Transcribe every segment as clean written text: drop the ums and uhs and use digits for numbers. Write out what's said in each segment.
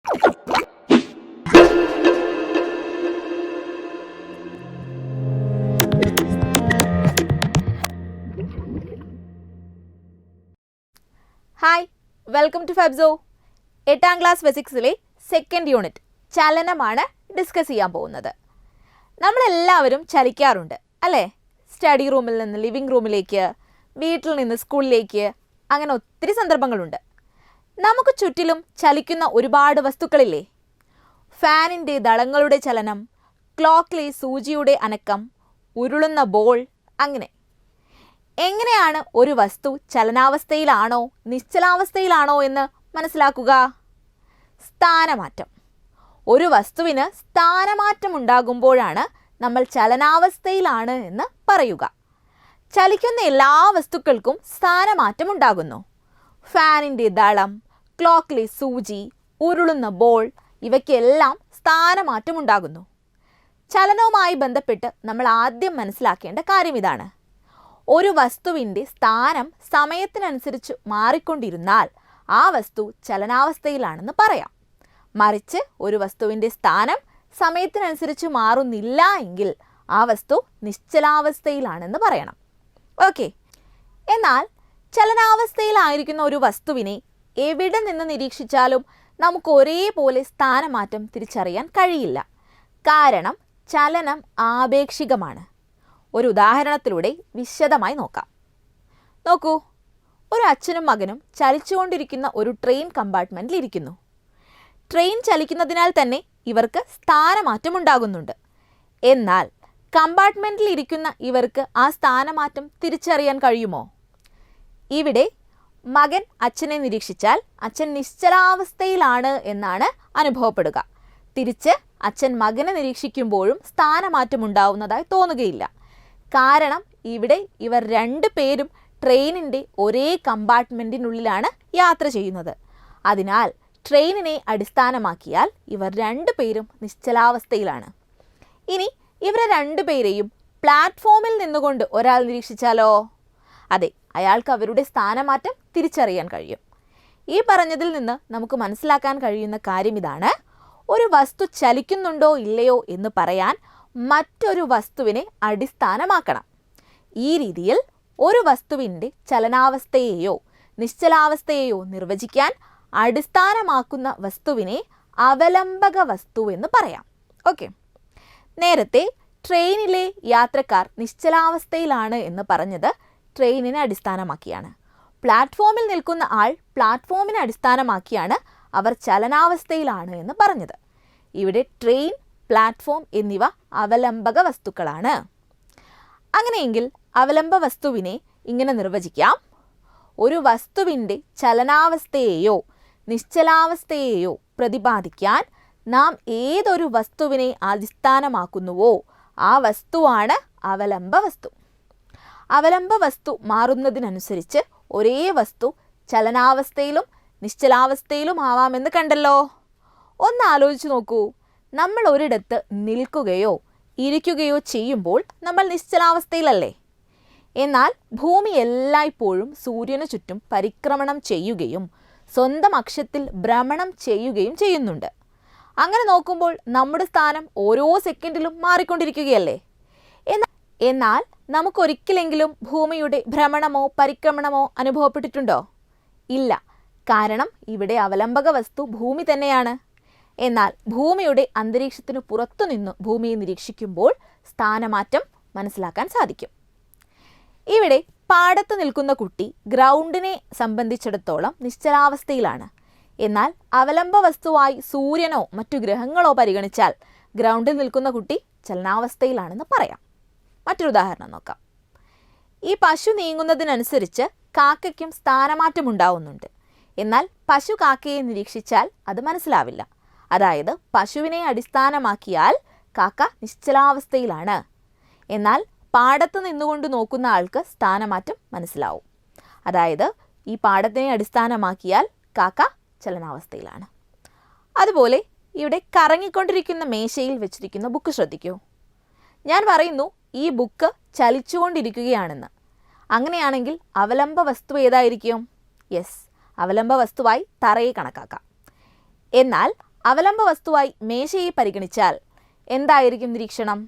Hi, welcome to Fabso. 8ാം class ഫിസിക്സിലെ second unit ചലനമാണ് ഡിസ്കസ് ചെയ്യാൻ പോകുന്നത്. നമ്മളെല്ലാവരും ചലിക്കാറുണ്ട് അല്ലേ? സ്റ്റഡി റൂമിൽ നിന്ന് ലിവിങ് റൂമിലേക്ക്, വീട്ടിൽ നിന്ന് സ്കൂളിലേക്ക്, അങ്ങനെ ഒത്തിരി സന്ദർഭങ്ങളുണ്ട്. നമുക്ക് ചുറ്റിലും ചലിക്കുന്ന ഒരുപാട് വസ്തുക്കളില്ലേ? ഫാനിൻ്റെ ദളങ്ങളുടെ ചലനം, ക്ലോക്കിലെ സൂചിയുടെ അനക്കം, ഉരുളുന്ന ബോൾ, അങ്ങനെ. എങ്ങനെയാണ് ഒരു വസ്തു ചലനാവസ്ഥയിലാണോ നിശ്ചലാവസ്ഥയിലാണോ എന്ന് മനസ്സിലാക്കുക? സ്ഥാനമാറ്റം. ഒരു വസ്തുവിന് സ്ഥാനമാറ്റം ഉണ്ടാകുമ്പോഴാണ് നമ്മൾ ചലനാവസ്ഥയിലാണ് എന്ന് പറയുക. ചലിക്കുന്ന എല്ലാ വസ്തുക്കൾക്കും സ്ഥാനമാറ്റം ഉണ്ടാകുന്നു. ഫാനിൻ്റെ ദളം, ക്ലോക്കിലെ സൂചി, ഉരുളുന്ന ബോൾ, ഇവയ്ക്കെല്ലാം സ്ഥാനമാറ്റം ഉണ്ടാകുന്നു. ചലനവുമായി ബന്ധപ്പെട്ട് നമ്മൾ ആദ്യം മനസ്സിലാക്കേണ്ട കാര്യം ഇതാണ്. ഒരു വസ്തുവിൻ്റെ സ്ഥാനം സമയത്തിനനുസരിച്ച് മാറിക്കൊണ്ടിരുന്നാൽ ആ വസ്തു ചലനാവസ്ഥയിലാണെന്ന് പറയാം. മറിച്ച് ഒരു വസ്തുവിൻ്റെ സ്ഥാനം സമയത്തിനനുസരിച്ച് മാറുന്നില്ല എങ്കിൽ ആ വസ്തു നിശ്ചലാവസ്ഥയിലാണെന്ന് പറയണം. ഓക്കെ. എന്നാൽ ചലനാവസ്ഥയിലായിരിക്കുന്ന ഒരു വസ്തുവിനെ എവിടെ നിന്ന് നിരീക്ഷിച്ചാലും നമുക്ക് ഒരേപോലെ സ്ഥാനമാറ്റം തിരിച്ചറിയാൻ കഴിയില്ല. കാരണം ചലനം ആപേക്ഷികമാണ്. ഒരു ഉദാഹരണത്തിലൂടെ വിശദമായി നോക്കാം. നോക്കൂ, ഒരു അച്ഛനും മകനും ചലിച്ചുകൊണ്ടിരിക്കുന്ന ഒരു ട്രെയിൻ കമ്പാർട്ട്മെൻറ്റിൽ ഇരിക്കുന്നു. ട്രെയിൻ ചലിക്കുന്നതിനാൽ തന്നെ ഇവർക്ക് സ്ഥാനമാറ്റം ഉണ്ടാകുന്നുണ്ട്. എന്നാൽ കമ്പാർട്ട്മെൻറ്റിൽ ഇരിക്കുന്ന ഇവർക്ക് ആ സ്ഥാനമാറ്റം തിരിച്ചറിയാൻ കഴിയുമോ? ഇവിടെ മകൻ അച്ഛനെ നിരീക്ഷിച്ചാൽ അച്ഛൻ നിശ്ചലാവസ്ഥയിലാണ് എന്നാണ് അനുഭവപ്പെടുക. തിരിച്ച് അച്ഛൻ മകനെ നിരീക്ഷിക്കുമ്പോഴും സ്ഥാനമാറ്റം ഉണ്ടാവുന്നതായി തോന്നുകയില്ല. കാരണം ഇവിടെ ഇവർ രണ്ടുപേരും ട്രെയിനിൻ്റെ ഒരേ കമ്പാർട്ട്മെൻറ്റിനുള്ളിലാണ് യാത്ര ചെയ്യുന്നത്. അതിനാൽ ട്രെയിനിനെ അടിസ്ഥാനമാക്കിയാൽ ഇവർ രണ്ടുപേരും നിശ്ചലാവസ്ഥയിലാണ്. ഇനി ഇവരെ രണ്ടുപേരെയും പ്ലാറ്റ്ഫോമിൽ നിന്നുകൊണ്ട് ഒരാൾ നിരീക്ഷിച്ചാലോ? അതെ, അയാൾക്ക് അവരുടെ സ്ഥാനമാറ്റം തിരിച്ചറിയാൻ കഴിയും. ഈ പറഞ്ഞതിൽ നിന്ന് നമുക്ക് മനസ്സിലാക്കാൻ കഴിയുന്ന കാര്യം ഇതാണ്. ഒരു വസ്തു ചലിക്കുന്നുണ്ടോ ഇല്ലയോ എന്ന് പറയാൻ മറ്റൊരു വസ്തുവിനെ അടിസ്ഥാനമാക്കണം. ഈ രീതിയിൽ ഒരു വസ്തുവിൻ്റെ ചലനാവസ്ഥയെയോ നിശ്ചലാവസ്ഥയെയോ നിർവചിക്കാൻ അടിസ്ഥാനമാക്കുന്ന വസ്തുവിനെ അവലംബക വസ്തു എന്ന് പറയാം. ഓക്കെ. നേരത്തെ ട്രെയിനിലെ യാത്രക്കാർ നിശ്ചലാവസ്ഥയിലാണ് എന്ന് പറഞ്ഞത് ട്രെയിനിനെ അടിസ്ഥാനമാക്കിയാണ്. പ്ലാറ്റ്ഫോമിൽ നിൽക്കുന്ന ആൾ പ്ലാറ്റ്ഫോമിനെ അടിസ്ഥാനമാക്കിയാണ് അവർ ചലനാവസ്ഥയിലാണ് എന്ന് പറഞ്ഞത്. ഇവിടെ ട്രെയിൻ, പ്ലാറ്റ്ഫോം എന്നിവ അവലംബക വസ്തുക്കളാണ്. അങ്ങനെയെങ്കിൽ അവലംബ വസ്തുവിനെ ഇങ്ങനെ നിർവചിക്കാം. ഒരു വസ്തുവിൻ്റെ ചലനാവസ്ഥയെയോ നിശ്ചലാവസ്ഥയെയോ പ്രതിപാദിക്കാൻ നാം ഏതൊരു വസ്തുവിനെ അടിസ്ഥാനമാക്കുന്നുവോ ആ വസ്തുവാണ് അവലംബ വസ്തു. അവലംബ വസ്തു മാറുന്നതിനനുസരിച്ച് ഒരേ വസ്തു ചലനാവസ്ഥയിലും നിശ്ചലാവസ്ഥയിലും ആവാമെന്ന് കണ്ടല്ലോ. ഒന്ന് ആലോചിച്ച് നോക്കൂ. നമ്മൾ ഒരിടത്ത് നിൽക്കുകയോ ഇരിക്കുകയോ ചെയ്യുമ്പോൾ നമ്മൾ നിശ്ചലാവസ്ഥയിലല്ലേ? എന്നാൽ ഭൂമി എല്ലായ്പ്പോഴും സൂര്യനു ചുറ്റും പരിക്രമണം ചെയ്യുകയും സ്വന്തം അക്ഷത്തിൽ ഭ്രമണം ചെയ്യുകയും ചെയ്യുന്നുണ്ട്. അങ്ങനെ നോക്കുമ്പോൾ നമ്മുടെ സ്ഥാനം ഓരോ സെക്കൻഡിലും മാറിക്കൊണ്ടിരിക്കുകയല്ലേ? എന്നാൽ നമുക്കൊരിക്കലെങ്കിലും ഭൂമിയുടെ ഭ്രമണമോ പരിക്രമണമോ അനുഭവപ്പെട്ടിട്ടുണ്ടോ? ഇല്ല. കാരണം ഇവിടെ അവലംബക വസ്തു ഭൂമി തന്നെയാണ്. എന്നാൽ ഭൂമിയുടെ അന്തരീക്ഷത്തിനു പുറത്തുനിന്ന് ഭൂമിയെ നിരീക്ഷിക്കുമ്പോൾ സ്ഥാനമാറ്റം മനസ്സിലാക്കാൻ സാധിക്കും. ഇവിടെ പാടത്ത് നിൽക്കുന്ന കുട്ടി ഗ്രൗണ്ടിനെ സംബന്ധിച്ചിടത്തോളം നിശ്ചലാവസ്ഥയിലാണ്. എന്നാൽ അവലംബ വസ്തുവായി സൂര്യനോ മറ്റു ഗ്രഹങ്ങളോ പരിഗണിച്ചാൽ ഗ്രൗണ്ടിൽ നിൽക്കുന്ന കുട്ടി ചലനാവസ്ഥയിലാണെന്ന് പറയാം. മറ്റൊരു ഉദാഹരണം നോക്കാം. ഈ പശു നീങ്ങുന്നതിനനുസരിച്ച് കാക്കയ്ക്കും സ്ഥാനമാറ്റം ഉണ്ടാവുന്നുണ്ട്. എന്നാൽ പശു കാക്കയെ നിരീക്ഷിച്ചാൽ അത് മനസ്സിലാവില്ല. അതായത് പശുവിനെ അടിസ്ഥാനമാക്കിയാൽ കാക്ക നിശ്ചലാവസ്ഥയിലാണ്. എന്നാൽ പാടത്ത് നിന്നുകൊണ്ട് നോക്കുന്ന ആൾക്ക് സ്ഥാനമാറ്റം മനസ്സിലാവും. അതായത് ഈ പാടത്തിനെ അടിസ്ഥാനമാക്കിയാൽ കാക്ക ചലനാവസ്ഥയിലാണ്. അതുപോലെ ഇവിടെ കറങ്ങിക്കൊണ്ടിരിക്കുന്ന മേശയിൽ വെച്ചിരിക്കുന്ന ബുക്ക് ശ്രദ്ധിക്കൂ. ഞാൻ പറയുന്നു ഈ ബുക്ക് ചലിച്ചുകൊണ്ടിരിക്കുകയാണെന്ന്. അങ്ങനെയാണെങ്കിൽ അവലംബ വസ്തു ഏതായിരിക്കും? യെസ്, അവലംബ വസ്തുവായി തറയെ കണക്കാക്കാം. എന്നാൽ അവലംബ വസ്തുവായി മേശയെ പരിഗണിച്ചാൽ എന്തായിരിക്കും നിരീക്ഷണം?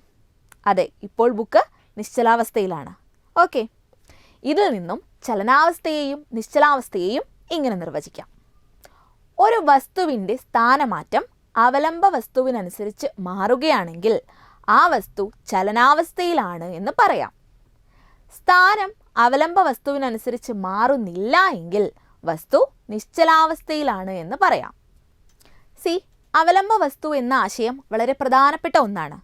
അതെ, ഇപ്പോൾ ബുക്ക് നിശ്ചലാവസ്ഥയിലാണ്. ഓക്കെ, ഇതിൽ നിന്നും ചലനാവസ്ഥയെയും നിശ്ചലാവസ്ഥയെയും ഇങ്ങനെ നിർവചിക്കാം. ഒരു വസ്തുവിൻ്റെ സ്ഥാനമാറ്റം അവലംബ വസ്തുവിനനുസരിച്ച് മാറുകയാണെങ്കിൽ ആ വസ്തു ചലനാവസ്ഥയിലാണ് എന്ന് പറയാം. സ്ഥാനം അവലംബ വസ്തുവിനനുസരിച്ച് മാറുന്നില്ല എങ്കിൽ വസ്തു നിശ്ചലാവസ്ഥയിലാണ് എന്ന് പറയാം. അവലംബ വസ്തു എന്ന ആശയം വളരെ പ്രധാനപ്പെട്ട ഒന്നാണ്.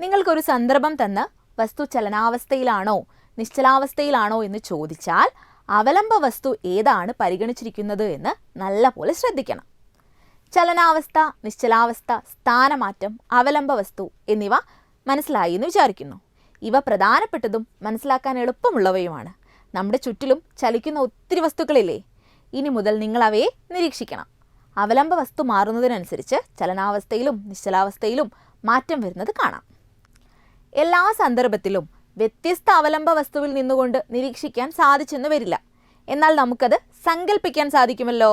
നിങ്ങൾക്കൊരു സന്ദർഭം തന്ന് വസ്തു ചലനാവസ്ഥയിലാണോ നിശ്ചലാവസ്ഥയിലാണോ എന്ന് ചോദിച്ചാൽ അവലംബ വസ്തു ഏതാണ് പരിഗണിച്ചിരിക്കുന്നത് എന്ന് നല്ലപോലെ ശ്രദ്ധിക്കണം. ചലനാവസ്ഥ, നിശ്ചലാവസ്ഥ, സ്ഥാനമാറ്റം, അവലംബ വസ്തു എന്നിവ മനസ്സിലായി എന്ന് വിചാരിക്കുന്നു. ഇവ പ്രധാനപ്പെട്ടതും മനസ്സിലാക്കാൻ എളുപ്പമുള്ളവയുമാണ്. നമ്മുടെ ചുറ്റിലും ചലിക്കുന്ന ഒത്തിരി വസ്തുക്കളില്ലേ? ഇനി മുതൽ നിങ്ങൾ അവയെ നിരീക്ഷിക്കണം. അവലംബ വസ്തു മാറുന്നതിനനുസരിച്ച് ചലനാവസ്ഥയിലും നിശ്ചലാവസ്ഥയിലും മാറ്റം വരുന്നത് കാണാം. എല്ലാ സന്ദർഭത്തിലും വ്യത്യസ്ത അവലംബ വസ്തുവിൽ നിന്നുകൊണ്ട് നിരീക്ഷിക്കാൻ സാധിച്ചെന്ന് വരില്ല. എന്നാൽ നമുക്കത് സങ്കല്പിക്കാൻ സാധിക്കുമല്ലോ.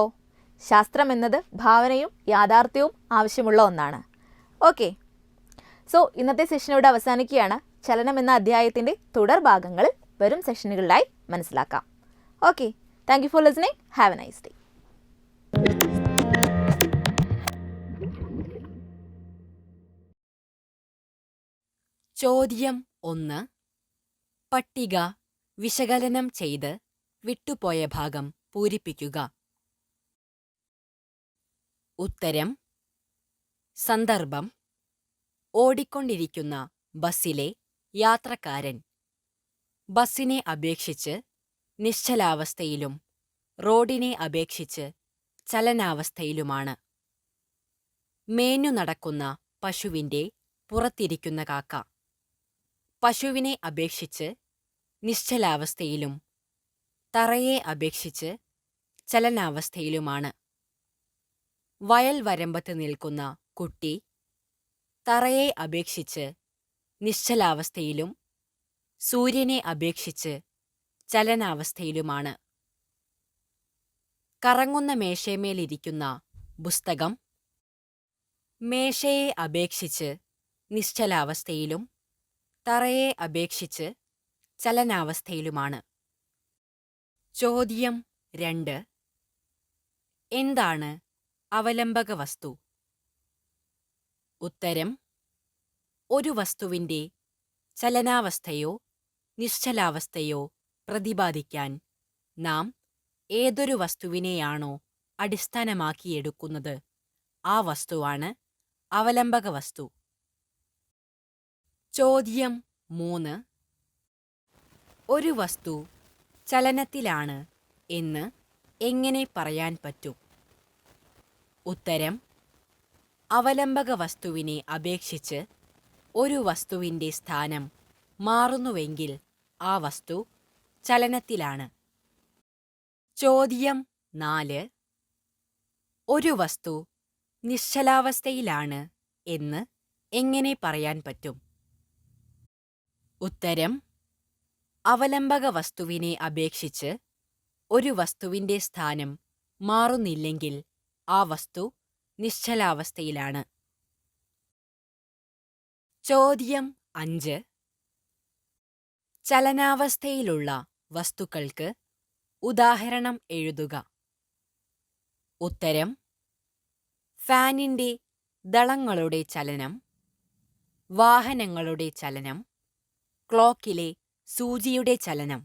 ശാസ്ത്രം എന്നത് ഭാവനയും യാഥാർത്ഥ്യവും ആവശ്യമുള്ള ഒന്നാണ്. ഓക്കെ, ഇന്നത്തെ സെഷൻ ഇവിടെ അവസാനിക്കുകയാണ്. ചലനം എന്ന അധ്യായത്തിൻ്റെ തുടർഭാഗങ്ങൾ വരും സെഷനുകളിലായി മനസ്സിലാക്കാം. Okay, thank you for listening. Have A nice day. ചോദ്യം 1. പട്ടിക വിശകലനം ചെയ്ത് വിട്ടുപോയ ഭാഗം പൂരിപ്പിക്കുക. ഉത്തരം: സന്ദർഭം: ഓടിക്കൊണ്ടിരിക്കുന്ന ബസ്സിലെ യാത്രക്കാരൻ ബസ്സിനെ അപേക്ഷിച്ച് നിശ്ചലാവസ്ഥയിലും റോഡിനെ അപേക്ഷിച്ച് ചലനാവസ്ഥയിലുമാണ്. മേഞ്ഞു നടക്കുന്ന പശുവിൻ്റെ പുറത്തിരിക്കുന്ന കാക്ക പശുവിനെ അപേക്ഷിച്ച് നിശ്ചലാവസ്ഥയിലും തറയെ അപേക്ഷിച്ച് ചലനാവസ്ഥയിലുമാണ്. വയൽ വരമ്പത്ത് നിൽക്കുന്ന കുട്ടി തറയെ അപേക്ഷിച്ച് നിശ്ചലാവസ്ഥയിലും സൂര്യനെ അപേക്ഷിച്ച് ചലനാവസ്ഥയിലുമാണ്. കറങ്ങുന്ന മേശമേലിരിക്കുന്ന പുസ്തകം മേശയെ അപേക്ഷിച്ച് നിശ്ചലാവസ്ഥയിലും തറയെ അപേക്ഷിച്ച് ചലനാവസ്ഥയിലുമാണ്. ചോദ്യം 2. എന്താണ് അവലംബക വസ്തു? ഉത്തരം: ഒരു വസ്തുവിൻ്റെ ചലനാവസ്ഥയോ നിശ്ചലാവസ്ഥയോ പ്രതിപാദിക്കാൻ നാം ഏതൊരു വസ്തുവിനെയാണോ അടിസ്ഥാനമാക്കിയെടുക്കുന്നത് ആ വസ്തുവാണ് അവലംബക വസ്തു. ചോദ്യം 3. ഒരു വസ്തു ചലനത്തിലാണ് എന്ന് എങ്ങനെ പറയാൻ പറ്റും? ഉത്തരം: അവലംബക വസ്തുവിനെ അപേക്ഷിച്ച് ഒരു വസ്തുവിൻ്റെ സ്ഥാനം മാറുന്നുവെങ്കിൽ ആ വസ്തു ചലനത്തിലാണ്. ചോദ്യം 4. ഒരു വസ്തു നിശ്ചലാവസ്ഥയിലാണ് എന്ന് എങ്ങനെ പറയാൻ പറ്റും? ഉത്തരം: അവലംബക വസ്തുവിനെ അപേക്ഷിച്ച് ഒരു വസ്തുവിൻ്റെ സ്ഥാനം മാറുന്നില്ലെങ്കിൽ ആ വസ്തു നിശ്ചലാവസ്ഥയിലാണ്. ചോദ്യം 5. ചലനാവസ്ഥയിലുള്ള വസ്തുക്കൾക്ക് ഉദാഹരണം എഴുതുക. ഉത്തരം: ഫാനിൻ്റെ ദളങ്ങളുടെ ചലനം, വാഹനങ്ങളുടെ ചലനം, ക്ലോക്കിലെ സൂചിയുടെ ചലനം.